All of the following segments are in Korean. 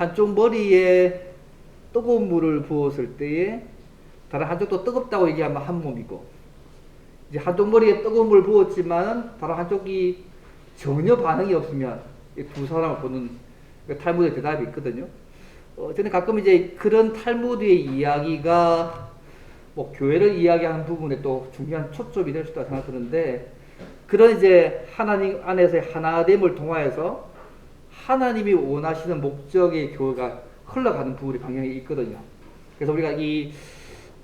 한쪽 머리에 뜨거운 물을 부었을 때에 다른 한쪽도 뜨겁다고 얘기하면 한 몸이고, 이제 한쪽 머리에 뜨거운 물을 부었지만 다른 한쪽이 전혀 반응이 없으면 이 두 사람을 보는 탈무드의 대답이 있거든요. 저는 가끔 이제 그런 탈무드의 이야기가 뭐 교회를 이야기하는 부분에 또 중요한 초점이 될 수 있다고 생각하는데, 그런 이제 하나님 안에서의 하나됨을 통하여서 하나님이 원하시는 목적의 교회가 흘러가는 부분이 방향이 있거든요. 그래서 우리가 이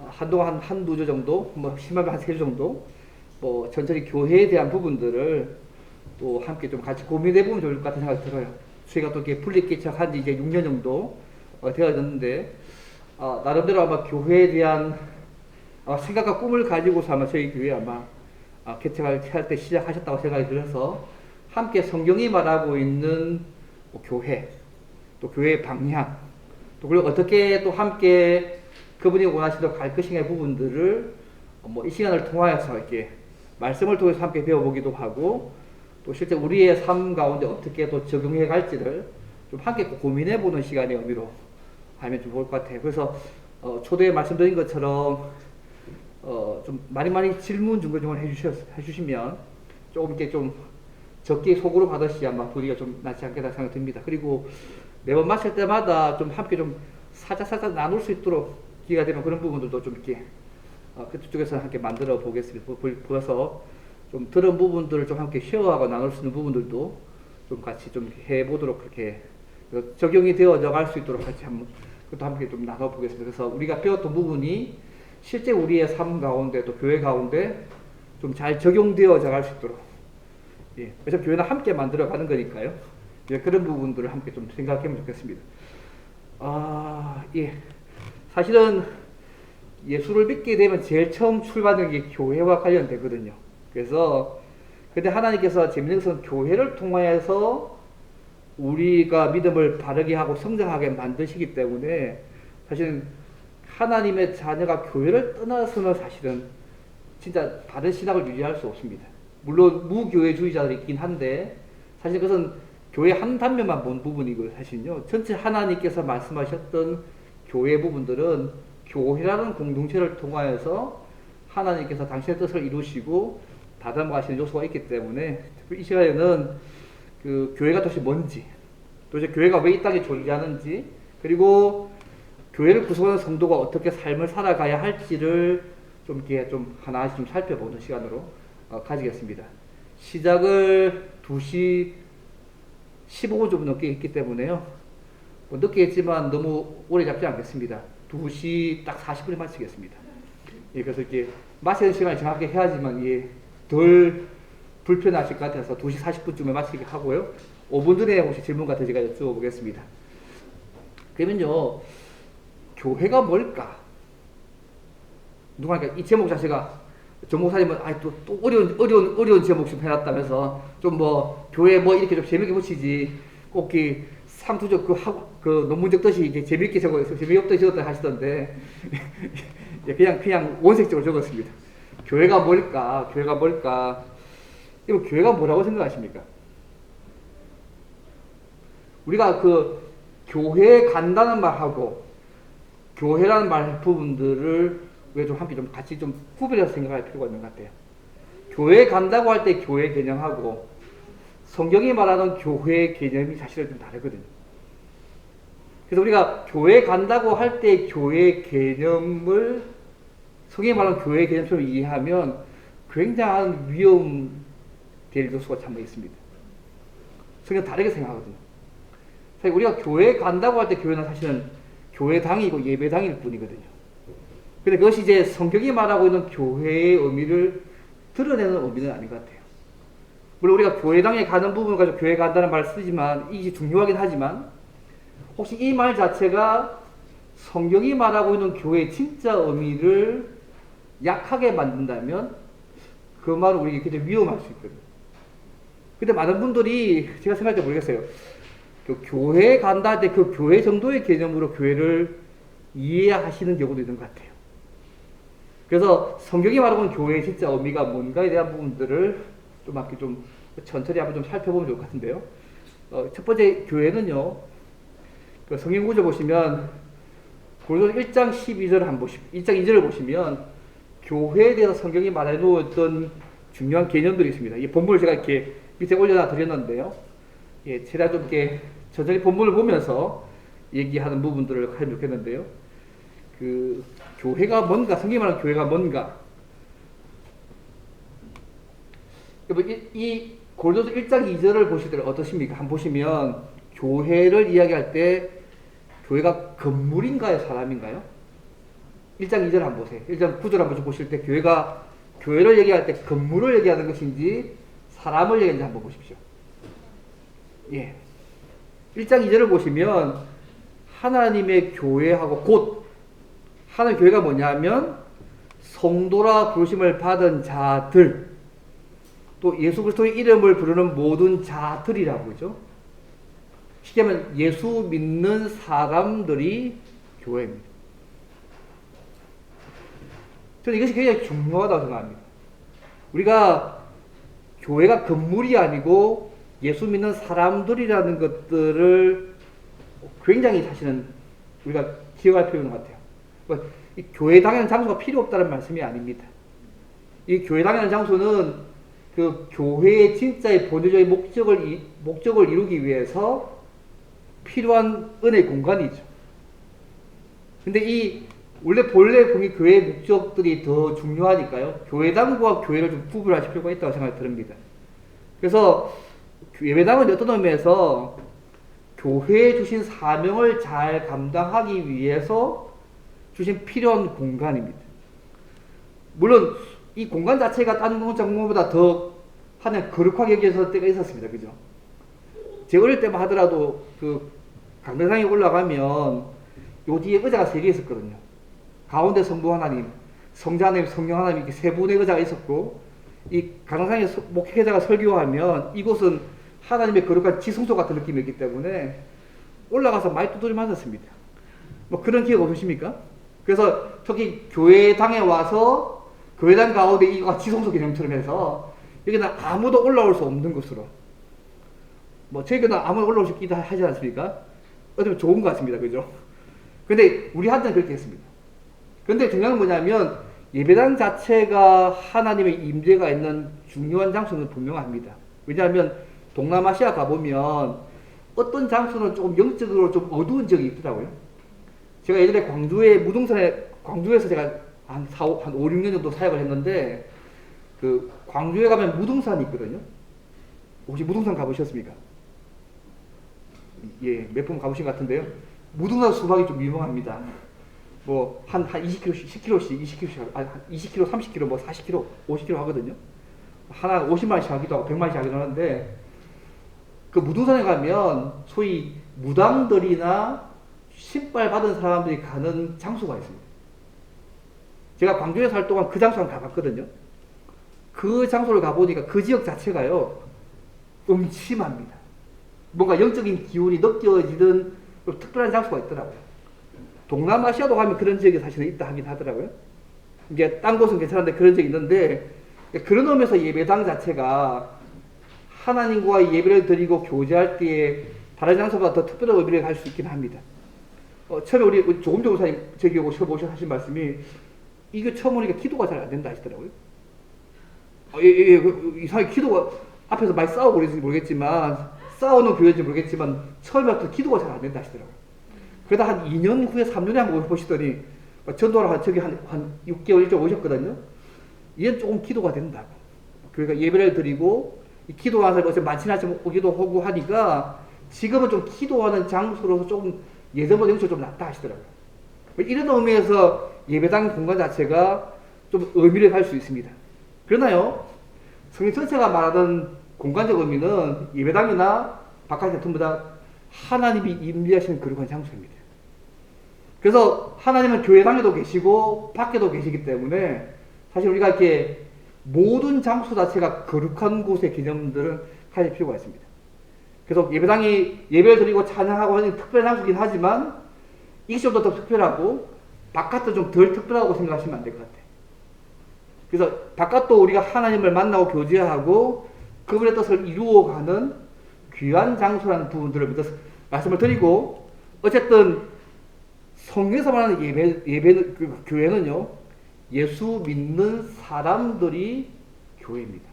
한동안 한두 주 정도, 뭐 심하면 한 세 주 정도, 뭐 천천히 교회에 대한 부분들을 또 함께 좀 같이 고민해 보면 좋을 것 같은 생각이 들어요. 저희가 또 이렇게 분립 개척한 지 이제 6년 정도 되어졌는데, 나름대로 아마 교회에 대한 생각과 꿈을 가지고서 아마 저희 교회 아마 개척을 할 때 시작하셨다고 생각이 들어서, 함께 성경이 말하고 있는 뭐 교회, 또 교회의 방향, 또 그리고 어떻게 또 함께 그분이 원하시도록 갈 것인가의 부분들을 뭐 이 시간을 통하여서 이렇게 말씀을 통해서 함께 배워보기도 하고, 또 실제 우리의 삶 가운데 어떻게 또 적용해 갈지를 좀 함께 고민해보는 시간의 의미로 하면 좀 좋을 것 같아요. 그래서 초대에 말씀드린 것처럼 좀 많이 질문 중간중간 해주시면 조금 이렇게 좀 적게 속으로 받으시 아마 분위기가 좀 낫지 않겠다 생각이 듭니다. 그리고 매번 마실 때마다 좀 함께 좀 살짝 나눌 수 있도록 기회가 되면 그런 부분들도 좀 이렇게 그쪽에서 함께 만들어 보겠습니다. 보여서 좀 들은 부분들을 좀 함께 쉐어하고 나눌 수 있는 부분들도 좀 같이 좀 해보도록 그렇게 적용이 되어져 갈 수 있도록 같이 한번 그것도 함께 좀 나눠보겠습니다. 그래서 우리가 배웠던 부분이 실제 우리의 삶 가운데 또 교회 가운데 좀 잘 적용되어져 갈 수 있도록, 예, 그래서 교회는 함께 만들어 가는 거니까요. 예, 그런 부분들을 함께 좀 생각하면 좋겠습니다. 예, 사실은 예수를 믿게 되면 제일 처음 출발하는 게 교회와 관련되거든요. 그래서 근데 하나님께서 재밌는 것은 교회를 통하여서 우리가 믿음을 바르게 하고 성장하게 만드시기 때문에, 사실은 하나님의 자녀가 교회를 떠나서는 사실은 진짜 바른 신학을 유지할 수 없습니다. 물론 무교회주의자들이 있긴 한데, 사실 그것은 교회 한 단면만 본 부분이고, 사실은요 전체 하나님께서 말씀하셨던 교회 부분들은 교회라는 공동체를 통하여서 하나님께서 당신의 뜻을 이루시고 다듬어가시는 요소가 있기 때문에, 이 시간에는 그 교회가 도대체 뭔지, 도대체 교회가 왜 이 땅에 존재하는지, 그리고 교회를 구성하는 성도가 어떻게 삶을 살아가야 할지를 좀 이렇게 좀 하나씩 좀 살펴보는 시간으로 가지겠습니다. 시작을 2시 15분 좀 넘게 했기 때문에요. 뭐 늦게 했지만 너무 오래 잡지 않겠습니다. 2시 딱 40분에 마치겠습니다. 예, 그래서 이렇게 마치는 시간을 정확하게 해야지만 예, 덜 불편하실 것 같아서 2시 40분쯤에 마치게 하고요. 5분 전에 혹시 질문 같은 제가 여쭤보겠습니다. 그러면요, 교회가 뭘까? 누가 이 제목 자체가 정 목사님은 또 어려운 제목 좀 해놨다면서 좀 뭐 교회 뭐 이렇게 좀 재밌게 붙이지 꼭 상투적 그 논문적 뜻이 이렇게 재밌게 적어서 재미없다 적었다 하시던데 그냥 원색적으로 적었습니다. 교회가 뭘까? 이거 교회가 뭐라고 생각하십니까? 우리가 그 교회에 간다는 말하고 교회라는 말 부분들을 우리가 좀 함께 좀 같이 좀 구별해서 생각할 필요가 있는 것 같아요. 교회에 간다고 할 때 교회 개념하고 성경이 말하는 교회 개념이 사실은 좀 다르거든요. 그래서 우리가 교회에 간다고 할 때 교회 개념을 성경이 말하는 교회 개념처럼 이해하면 굉장한 위험될 요소가 참 있습니다. 성경 다르게 생각하거든요. 사실 우리가 교회에 간다고 할 때 교회는 사실은 교회당이고 예배당일 뿐이거든요. 근데 그것이 이제 성경이 말하고 있는 교회의 의미를 드러내는 의미는 아닌 것 같아요. 물론 우리가 교회당에 가는 부분을 가지고 교회 간다는 말을 쓰지만 이게 중요하긴 하지만, 혹시 이 말 자체가 성경이 말하고 있는 교회의 진짜 의미를 약하게 만든다면 그 말은 우리에게 굉장히 위험할 수 있거든요. 근데 많은 분들이 제가 생각할 때 모르겠어요. 그 교회에 간다 할 때 그 교회 정도의 개념으로 교회를 이해하시는 경우도 있는 것 같아요. 그래서 성경이 말하는 교회의 진짜 의미가 뭔가에 대한 부분들을 좀 이렇게 좀 천천히 한번 좀 살펴보면 좋을 것 같은데요. 첫 번째, 교회는요, 그 성경 구절 보시면 고린도서 1장 12절을 한번 보시면 1장 2절을 보시면 교회에 대해서 성경이 말해 놓았던 중요한 개념들이 있습니다. 이 본문을 제가 이렇게 밑에 올려놔 드렸는데요. 예, 제가 좀 이렇게 천천히 본문을 보면서 얘기하는 부분들을 하면 좋겠는데요. 그 교회가 뭔가, 성경이 말하는 교회가 뭔가. 이 고린도서 1장 2절을 보실 때 어떠십니까? 한번 보시면 교회를 이야기할 때 교회가 건물인가요? 사람인가요? 1장 2절 한번 보세요. 1장 9절 한번 보실 때 교회를 얘기할 때 건물을 얘기하는 것인지 사람을 얘기하는지 한번 보십시오. 예. 1장 2절을 보시면 하나님의 교회하고 곧 하나님의 교회가 뭐냐면 성도라 부르심을 받은 자들, 또 예수 그리스도의 이름을 부르는 모든 자들이라고 그러죠. 쉽게 하면 예수 믿는 사람들이 교회입니다. 저는 이것이 굉장히 중요하다고 생각합니다. 우리가 교회가 건물이 아니고 예수 믿는 사람들이라는 것들을 굉장히 사실은 우리가 기억할 필요가 있는 것 같아요. 이 교회 당하는 장소가 필요 없다는 말씀이 아닙니다. 이 교회 당하는 장소는 그 교회의 진짜의 본질적인 목적을 이루기 위해서 필요한 은혜의 공간이죠. 근데 원래 본래 교회의 목적들이 더 중요하니까요. 교회당과 교회를 좀 구분하실 필요가 있다고 생각이 듭니다. 그래서 예배당은 어떤 의미에서 교회에 주신 사명을 잘 감당하기 위해서 주신 필요한 공간입니다. 물론 이 공간 자체가 다른 공간보다 더 하나님 거룩하게 여겨서 때가 있었습니다. 그죠? 제가 어릴 때만 하더라도 그 강대상에 올라가면 요 뒤에 의자가 3개 있었거든요. 가운데 성부 하나님, 성자 하나님, 성령 하나님 이렇게 3분의 의자가 있었고, 이 강대상에 목회자가 설교하면 이곳은 하나님의 거룩한 지성소 같은 느낌이었기 때문에 올라가서 많이 두드려 맞았습니다. 뭐 그런 기억 없으십니까? 그래서 특히 교회당에 와서 교회당 가운데 이거 지성소 개념처럼 해서 여기는 아무도 올라올 수 없는 곳으로, 뭐 저희는 아무도 올라올 수 있기도 하지 않습니까? 어쩌면 좋은 것 같습니다. 그죠? 근데 우리한테는 그렇게 했습니다. 근데 중요한 건 뭐냐면 예배당 자체가 하나님의 임재가 있는 중요한 장소는 분명합니다. 왜냐하면 동남아시아 가보면 어떤 장소는 조금 영적으로 좀 어두운 지역이 있더라고요. 제가 예전에 광주에서 제가 한 5, 6년 정도 사역을 했는데, 그 광주에 가면 무등산이 있거든요. 혹시 무등산 가보셨습니까? 예, 몇 번 가보신 것 같은데요. 무등산 수박이 좀 유명합니다. 뭐 한 20kg씩, 10kg씩, 20kg, 30kg, 뭐 40kg, 50kg 하거든요. 하나 50만원씩 하기도 하고 100만원씩 하기도 하는데, 그 무등산에 가면 소위 무당들이나 신발 받은 사람들이 가는 장소가 있습니다. 제가 광주에 살 동안 그 장소 한번 가봤거든요. 그 장소를 가보니까 그 지역 자체가요, 음침합니다. 뭔가 영적인 기운이 느껴지는 특별한 장소가 있더라고요. 동남아시아도 가면 그런 지역이 사실은 있다 하긴 하더라고요. 이게 딴 곳은 괜찮은데 그런 지역이 있는데, 그런 의미에서 예배당 자체가 하나님과 예배를 드리고 교제할 때에 다른 장소보다 더 특별한 의미를 갈 수 있긴 합니다. 처음에 우리 조금조 목사님 저기 오셔서 하신 말씀이, 이게 처음 오니까 기도가 잘 안 된다 하시더라고요. 이상하게 기도가 앞에서 많이 싸우고 그랬는지 모르겠지만, 싸우는 교회인지 모르겠지만 처음에 기도가 잘 안 된다 하시더라고요. 그러다 한 2년 후에 3년에 한번 보시더니 전도를 저기 한 6개월 1년 오셨거든요. 얘는 조금 기도가 된다고. 교회가 예배를 드리고 기도하는 사람이 많지는 않지만 오기도 하고 하니까 지금은 좀 기도하는 장소로서 조금 예전보다 영적으로 좀 낫다 하시더라고요. 이런 의미에서 예배당 공간 자체가 좀 의미를 갈 수 있습니다. 그러나요, 성경 전체가 말하는 공간적 의미는 예배당이나 바깥에 전부 다 하나님이 임재하시는 거룩한 장소입니다. 그래서 하나님은 교회당에도 계시고 밖에도 계시기 때문에 사실 우리가 이렇게 모든 장소 자체가 거룩한 곳의 개념들은 가질 필요가 있습니다. 그래서 예배당이 예배를 드리고 찬양하고 하는 특별한 장소이긴 하지만 이것이 좀 더 특별하고 바깥도 좀 덜 특별하다고 생각하시면 안 될 것 같아요. 그래서 바깥도 우리가 하나님을 만나고 교제하고 그분의 뜻을 이루어가는 귀한 장소라는 부분들을 말씀을 드리고, 어쨌든 성경에서 말하는 교회는요, 예수 믿는 사람들이 교회입니다.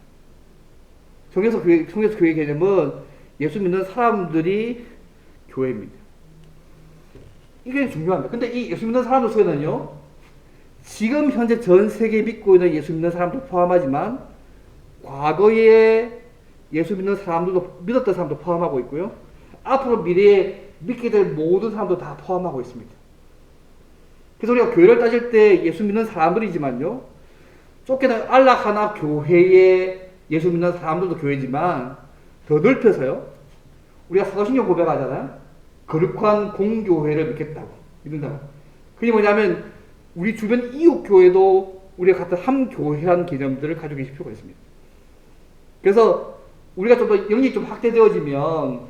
성경에서 교회 개념은 예수 믿는 사람들이 교회입니다. 이게 중요합니다. 근데 이 예수 믿는 사람들 속에는요, 지금 현재 전 세계에 믿고 있는 예수 믿는 사람도 포함하지만, 과거에 예수 믿는 사람들도, 믿었던 사람도 포함하고 있고요, 앞으로 미래에 믿게 될 모든 사람도 다 포함하고 있습니다. 그래서 우리가 교회를 따질 때 예수 믿는 사람들이지만요, 쫓겨난 안락 하나 교회에 예수 믿는 사람들도 교회지만, 더 넓혀서요, 우리가 사도신경 고백하잖아요. 거룩한 공교회를 믿겠다고, 믿는다고. 그게 뭐냐면, 우리 주변 이웃 교회도 우리가 같은 한 교회라는 개념들을 가지고 계실 필요가 있습니다. 그래서 우리가 좀 더 영역이 좀 확대되어지면,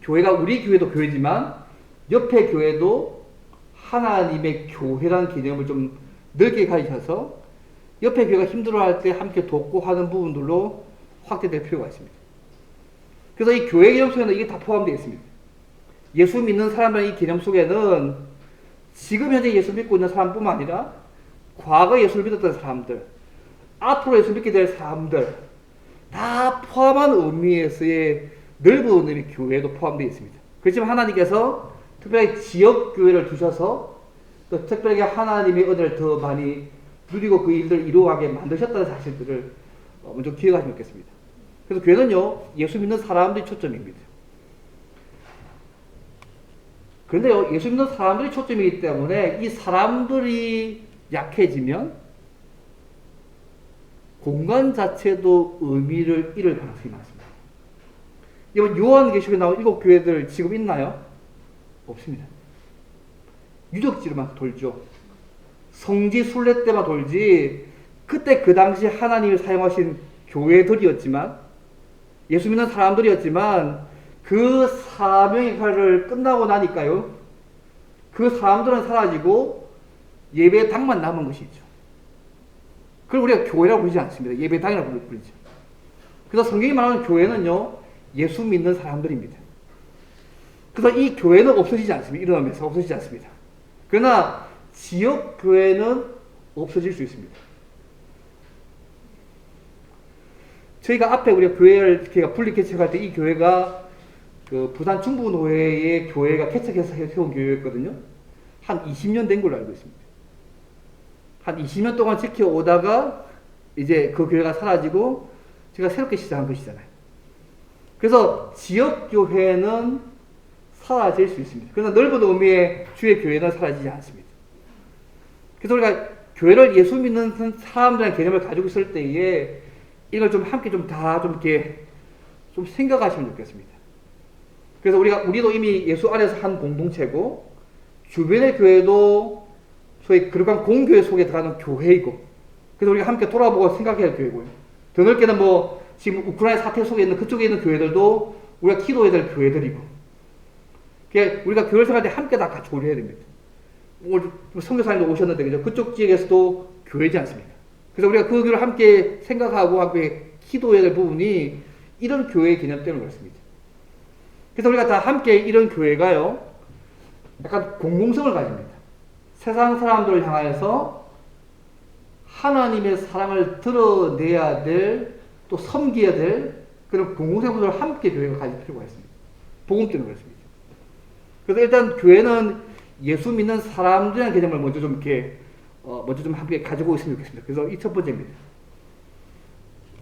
교회가 우리 교회도 교회지만 옆에 교회도 하나님의 교회라는 개념을 좀 넓게 가지셔서 옆에 교회가 힘들어할 때 함께 돕고 하는 부분들로 확대될 필요가 있습니다. 그래서 이 교회 개념 속에는 이게 다 포함되어 있습니다. 예수 믿는 사람들의 이 개념 속에는 지금 현재 예수 믿고 있는 사람뿐만 아니라 과거 예수를 믿었던 사람들, 앞으로 예수 믿게 될 사람들 다 포함한 의미에서의 넓은 의미의 교회도 포함되어 있습니다. 그렇지만 하나님께서 특별히 지역교회를 두셔서 또 특별하게 하나님의 은혜를 더 많이 누리고 그 일들을 이루어가게 만드셨다는 사실들을 먼저 기억하시면 좋겠습니다. 그래서 교회는요, 예수 믿는 사람들이 초점입니다. 그런데요, 예수 믿는 사람들이 초점이기 때문에 이 사람들이 약해지면 공간 자체도 의미를 잃을 가능성이 많습니다. 이번 요한계시록에 나온 7교회들 지금 있나요? 없습니다. 유적지로만 돌죠. 성지 순례 때만 돌지, 그때 그 당시 하나님이 사용하신 교회들이었지만, 예수 믿는 사람들이었지만, 그 사명의 역할을 끝나고 나니까요, 그 사람들은 사라지고 예배당만 남은 것이죠. 그걸 우리가 교회라고 부르지 않습니다. 예배당이라고 부르죠. 그래서 성경이 말하는 교회는요, 예수 믿는 사람들입니다. 그래서 이 교회는 없어지지 않습니다. 일어나면서 없어지지 않습니다. 그러나 지역 교회는 없어질 수 있습니다. 저희가 앞에 우리가 교회를 분리 개척할 때 이 교회가 그 부산 중부노회의 교회가 개척해서 세운 교회였거든요. 한 20년 된 걸로 알고 있습니다. 한 20년 동안 지켜오다가 이제 그 교회가 사라지고 제가 새롭게 시작한 것이잖아요. 그래서 지역교회는 사라질 수 있습니다. 그러나 넓은 의미의 주의 교회는 사라지지 않습니다. 그래서 우리가 교회를 예수 믿는 사람들의 개념을 가지고 있을 때에 이걸 좀 함께 좀 이렇게 좀 생각하시면 좋겠습니다. 그래서 우리도 이미 예수 안에서 한 공동체고, 주변의 교회도 소위 거룩한 공교회 속에 들어가는 교회이고, 그래서 우리가 함께 돌아보고 생각해야 할 교회고요. 더 넓게는 지금 우크라이나 사태 속에 있는 그쪽에 있는 교회들도 우리가 기도해야 될 교회들이고, 우리가 교회 생활 때 함께 다 같이 우려해야 됩니다. 오늘 선교사님도 오셨는데, 그죠? 그쪽 지역에서도 교회지 않습니까? 그래서 우리가 그 교회를 함께 생각하고 함께 기도해야 될 부분이 이런 교회의 개념 때문에 그렇습니다. 그래서 우리가 다 함께 이런 교회가요, 약간 공공성을 가집니다. 세상 사람들을 향하여서 하나님의 사랑을 드러내야 될, 또 섬겨야 될 그런 공공성들을 함께 교회가 가질 필요가 있습니다. 복음 때문에 그렇습니다. 그래서 일단 교회는 예수 믿는 사람들이라는 개념을 먼저 좀 함께 가지고 있으면 좋겠습니다. 그래서 이 첫 번째입니다.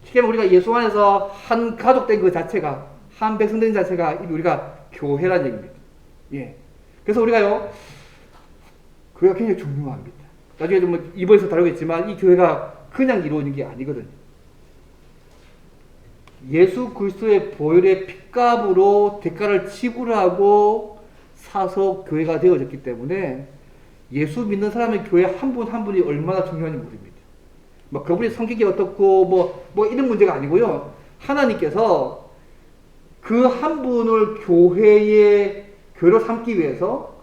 쉽게 우리가 예수 안에서 한 가족 된 그 자체가, 한 백성 된 자체가 우리가 교회라는 얘기입니다. 예. 그래서 우리가요, 교회가 굉장히 중요합니다. 나중에 좀 이번에서 다루겠지만 이 교회가 그냥 이루어진 게 아니거든요. 예수 그리스도의 보혈의 핏값으로 대가를 지불하고 사서 교회가 되어졌기 때문에 예수 믿는 사람의 교회 한 분 한 분이 얼마나 중요한지 모릅니다. 그분이 성격이 어떻고 이런 문제가 아니고요. 하나님께서 그 한 분을 교회의 교회로 삼기 위해서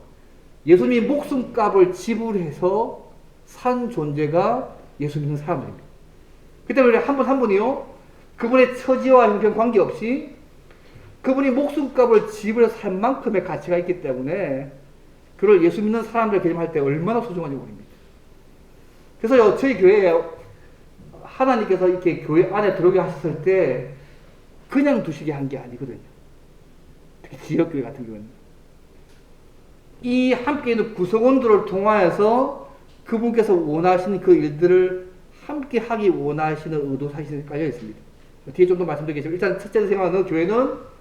예수님이 목숨값을 지불해서 산 존재가 예수 믿는 사람들입니다. 그 때문에 한 분 한 분이요, 그분의 처지와 형편 관계없이 그분이 목숨값을 지불해서 살 만큼의 가치가 있기 때문에 그걸 예수 믿는 사람들 개념할 때 얼마나 소중한지 모릅니다. 그래서 저희 교회에 하나님께서 이렇게 교회 안에 들어오게 하셨을 때 그냥 두시게 한 게 아니거든요. 특히 지역교회 같은 경우는. 이 함께 있는 구성원들을 통하여서 그분께서 원하시는 그 일들을 함께 하기 원하시는 의도 사실이 깔려 있습니다. 뒤에 좀 더 말씀드리겠지만 일단 첫째 생각은 교회는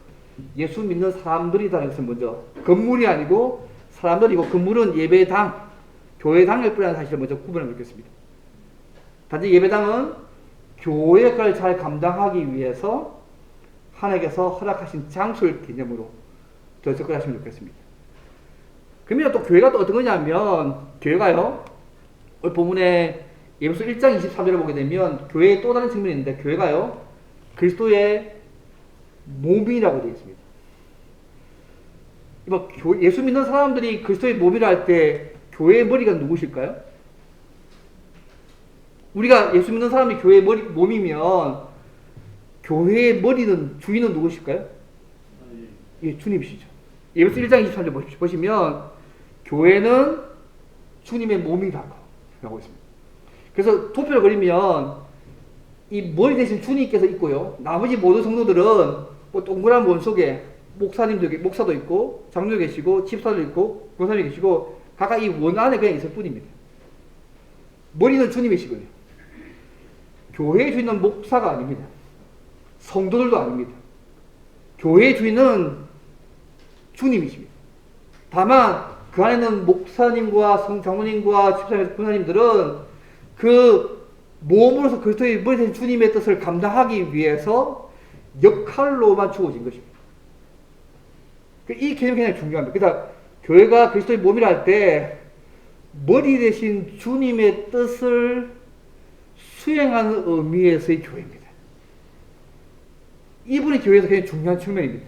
예수 믿는 사람들이라는 것은 먼저 건물이 아니고 사람들이고 건물은 예배당, 교회당일 뿐이라는 사실을 먼저 구분해 놓겠습니다. 단지 예배당은 교회 역할을 잘 감당하기 위해서 하나님께서 허락하신 장소일 개념으로 더 접근하시면 좋겠습니다. 그러면 또 교회가 또 어떤 거냐면 교회가요 오늘 본문에 예배서 1장 23절을 보게 되면 교회의 또 다른 측면이 있는데 교회가요 그리스도의 몸이라고 되어 있습니다. 예수 믿는 사람들이 그리스도의 몸이라 할 때 교회의 머리가 누구실까요? 우리가 예수 믿는 사람이 교회의 몸이면 교회의 머리는 주인은 누구실까요? 예, 주님이시죠. 예배서 1장 23절 보시면 교회는 주님의 몸이라고 하고 있습니다. 그래서 도표를 그리면 이 머리 대신 주님께서 있고요. 나머지 모든 성도들은 뭐 동그란 몸 속에 목사도 있고 장로도 계시고 집사도 있고 권사님이 계시고 각각 이 원 안에 그냥 있을 뿐입니다. 머리는 주님이시거든요. 교회의 주인은 목사가 아닙니다. 성도들도 아닙니다. 교회의 주인은 주님이십니다. 다만 그 안에는 목사님과 장로님과 집사님, 권사님들은 그 몸으로서 그리스도의 머리 대신 주님의 뜻을 감당하기 위해서 역할로만 주어진 것입니다. 이 개념이 굉장히 중요합니다. 그러니까 교회가 그리스도의 몸이라 할 때 머리 대신 주님의 뜻을 수행하는 의미에서의 교회입니다. 이분이 교회에서 굉장히 중요한 측면입니다.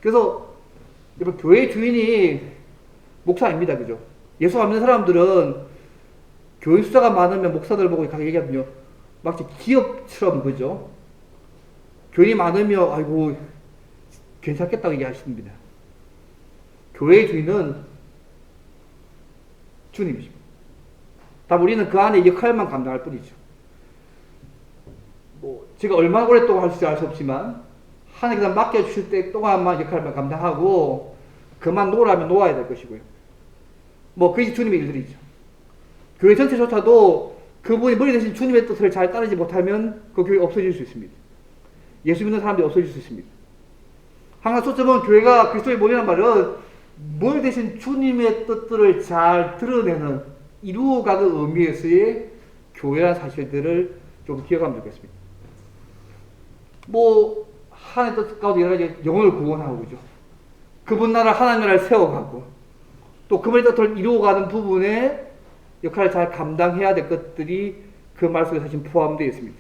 그래서 여러분 교회의 주인이 목사 아닙니다. 그죠? 예수 안 믿는 사람들은 교회 숫자가 많으면 목사들 보고 가게 얘기하면요. 마치 기업처럼 그죠? 교인이 많으면 아이고 괜찮겠다고 얘기하십니다. 교회의 주인은 주님이십니다. 다 우리는 그 안에 역할만 감당할 뿐이죠. 제가 얼마나 오랫동안 할 수 있을지 알 수 없지만 하나님께서 맡겨주실 때 동안만 역할만 감당하고 그만 놓으라면 놓아야 될 것이고요. 그것이 주님의 일들이죠. 교회 전체조차도 그분이 머리 대신 주님의 뜻을 잘 따르지 못하면 그 교회 없어질 수 있습니다. 예수 믿는 사람들이 없어질 수 있습니다. 항상 초점은 교회가 그리스도의 몸이라는 말은 머리 대신 주님의 뜻들을 잘 드러내는 이루어가는 의미에서의 교회라는 사실들을 좀 기억하면 좋겠습니다. 하나님의 뜻 가운데 여러 가지 영혼을 구원하고, 그죠? 그분 나라 하나님 나라를 세워가고, 또 그분의 뜻을 이루어가는 부분에 역할을 잘 감당해야 될 것들이 그 말 속에 사실 포함되어 있습니다.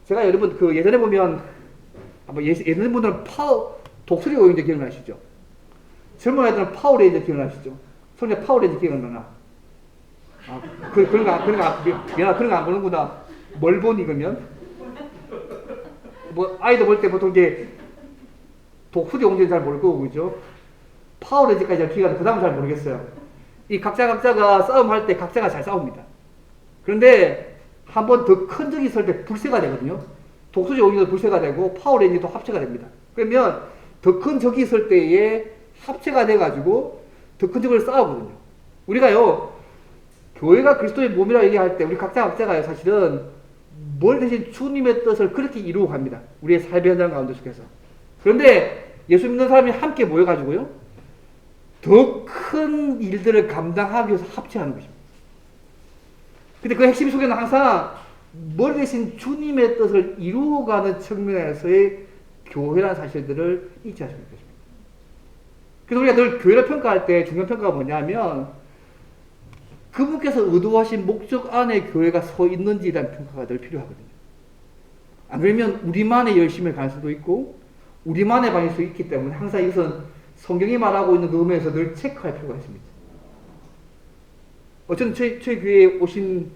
제가 여러분, 예전에 보면, 아마 예전 분들은 독수리 오행제 기억나시죠? 젊은 아이들은 파워레인저 기억나시죠? 손에 파워레인저 기억나나? 그런 거 안 보는구나. 뭘 보니, 그러면? 아이들 볼 때 보통 이제 독수리 오행제는 잘 모를 거고, 그죠? 파워레인저까지 잘 기억나는데, 그 다음은 잘 모르겠어요. 이 각자가 싸움할 때 각자가 잘 싸웁니다. 그런데 한 번 더 큰 적이 있을 때 불세가 되거든요. 독수리 오행제도 불세가 되고 파워레인저도 합체가 됩니다. 그러면 더 큰 적이 있을 때에 합체가 돼가지고 더 큰 적을 싸우거든요. 우리가요, 교회가 그리스도의 몸이라고 얘기할 때 우리 각자가요, 사실은 뭘 대신 주님의 뜻을 그렇게 이루어 갑니다. 우리의 삶의 현장 가운데 속에서. 그런데 예수 믿는 사람이 함께 모여가지고요, 더 큰 일들을 감당하기 위해서 합체하는 것입니다. 근데 그 핵심 속에는 항상 뭘 대신 주님의 뜻을 이루어가는 측면에서의 교회라는 사실들을 잊지 않으면 좋겠습니다. 그래서 우리가 늘 교회를 평가할 때 중요한 평가가 뭐냐면 그분께서 의도하신 목적 안에 교회가 서 있는지에 대한 평가가 늘 필요하거든요. 안 그러면 우리만의 열심을 갈 수도 있고 우리만의 방일 수 있기 때문에 항상 이것은 성경이 말하고 있는 그 의미에서 늘 체크할 필요가 있습니다. 어쨌든 저희 교회에 오신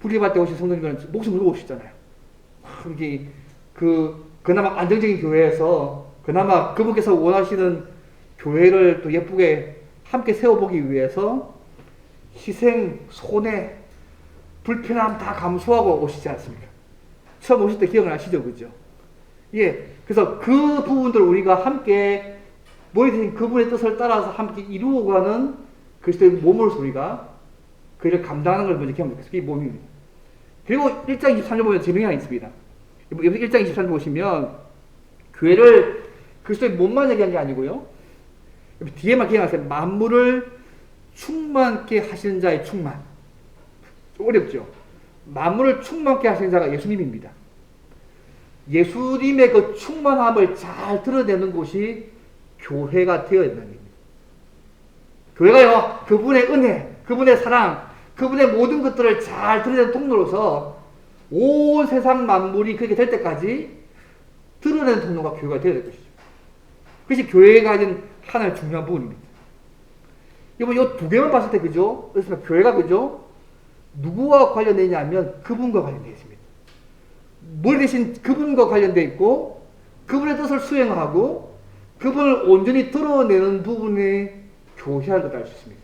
불립할 때 오신 성도님들은 목숨 걸고 오시잖아요. 이게 그나마 안정적인 교회에서 그나마 그분께서 원하시는 교회를 또 예쁘게 함께 세워보기 위해서 희생, 손해, 불편함 다 감수하고 오시지 않습니까? 처음 오실 때 기억나시죠? 그죠? 예. 그래서 그 부분들 우리가 함께 머리 대신 그분의 뜻을 따라서 함께 이루어가는 그리스도의 몸으로서 우리가 그 일을 감당하는 걸 먼저 기억합니다. 그게 몸입니다. 그리고 1장 23절 보면 재미가 하나 있습니다. 1장 23절 보시면 교회를 그리스도의 몸만 얘기한 게 아니고요. 뒤에만 기억하세요. 만물을 충만케 하시는 자의 충만. 좀 어렵죠? 만물을 충만케 하시는 자가 예수님입니다. 예수님의 그 충만함을 잘 드러내는 곳이 교회가 되어야 된다는 겁니다. 교회가요, 그분의 은혜, 그분의 사랑, 그분의 모든 것들을 잘 드러내는 통로로서 온 세상 만물이 그렇게 될 때까지 드러내는 통로가 교회가 되어야 될 것이죠. 그것이 교회가 가진 하나의 중요한 부분입니다. 이번 이 두 개만 봤을 때, 그죠? 그래서 교회가, 그죠? 누구와 관련되어 있냐면 그분과 관련되어 있습니다. 뭘 대신 그분과 관련되어 있고, 그분의 뜻을 수행하고, 그분을 온전히 드러내는 부분이 교회라는 것을 알 수 있습니다.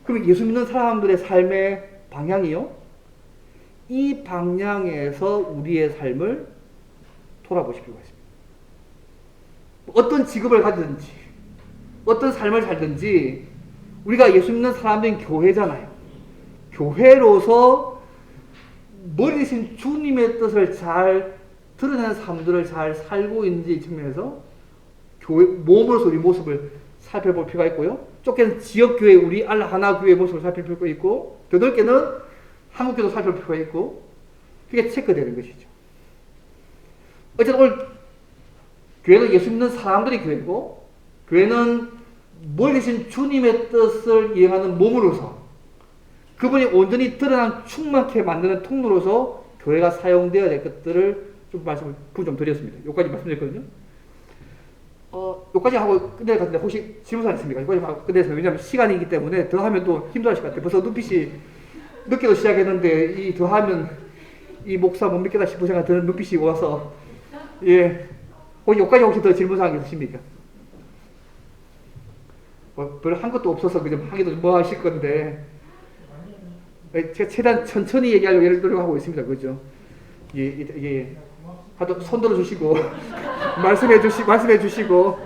그럼 예수 믿는 사람들의 삶의 방향이요? 이 방향에서 우리의 삶을 돌아보실 필요가 있습니다. 어떤 직업을 가지든지, 어떤 삶을 살든지, 우리가 예수 믿는 사람들인 교회잖아요. 교회로서 머리 대신 주님의 뜻을 잘 드러내는 삶들을 잘 살고 있는지 측면에서 교회, 몸으로서 우리 모습을 살펴볼 필요가 있고요. 좁게는 지역교회, 우리 하나교회의 모습을 살펴볼 필요가 있고, 더 넓게는 한국교회도 살펴볼 필요가 있고, 그게 체크되는 것이죠. 어쨌든 오늘 교회는 예수 믿는 사람들이 교회고, 교회는 머리 대신 주님의 뜻을 이행하는 몸으로서 그분이 온전히 드러난 충만케 만드는 통로로서 교회가 사용되어야 될 것들을 좀 말씀을 좀 드렸습니다. 여기까지 말씀드렸거든요. 여기까지 하고 끝낼 것 같은데 혹시 질문사항 있습니까? 여기까지 하고 끝내서 왜냐하면 시간이기 때문에 더 하면 또 힘들어하실 것 같아요. 벌써 눈빛이 늦게도 시작했는데 이 더 하면 이 목사 못 믿겠다 싶은 생각 드는 눈빛이 와서 예. 여기까지 혹시 더 질문사항 있으십니까? 별로 한 것도 없어서 그냥 하기도 뭐 하실 건데 제가 최대한 천천히 얘기하려고 노력하고 있습니다. 그죠? 예. 하도 손 들어주시고 말씀해 주시고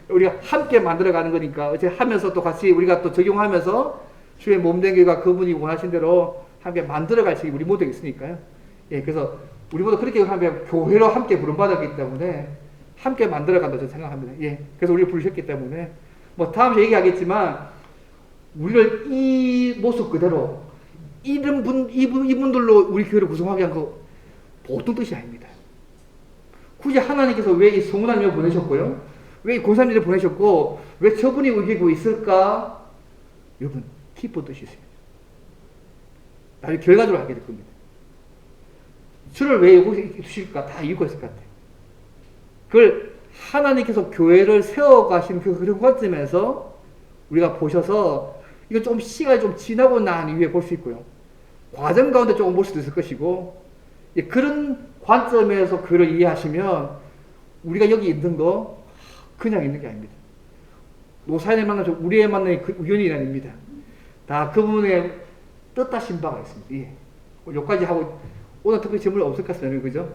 우리가 함께 만들어가는 거니까 어째 하면서 또 같이 우리가 또 적용하면서 주의 몸된 교회가 그분이 원하신 대로 함께 만들어갈 책이 우리 모두에 있으니까요. 예, 그래서 우리 모두 그렇게 하면 교회로 함께 부름받았기 때문에 함께 만들어간다고 저는 생각합니다. 예, 그래서 우리를 부르셨기 때문에 뭐 다음에 얘기하겠지만 우리를 이 모습 그대로 이분들로 우리 교회를 구성하게 한 거 보통 뜻이 아닙니다. 굳이 하나님께서 왜 이 성문하님을 보내셨고요? 왜 이 권사님들을 보내셨고 왜 저분이 우리 교회에 있을까? 여러분 깊은 뜻이 있습니다. 나를 결과적으로 하게 될 겁니다. 주를 왜 여기 두실까? 다 이유가 있을 것 같아요. 그걸 하나님께서 교회를 세워가신 그런 관점에서 우리가 보셔서 이거 좀 시간이 좀 지나고 난 이후에 볼 수 있고요. 과정 가운데 조금 볼 수도 있을 것이고 그런 관점에서 교회를 이해하시면 우리가 여기 있는 거 그냥 있는 게 아닙니다. 노사연의 만남, 우리의 만남이 우연이 아닙니다. 다 그분의 뜻하신 바가 있습니다. 예. 여기까지 하고 오늘 특별히 질문 없을 것 같습니다. 그죠?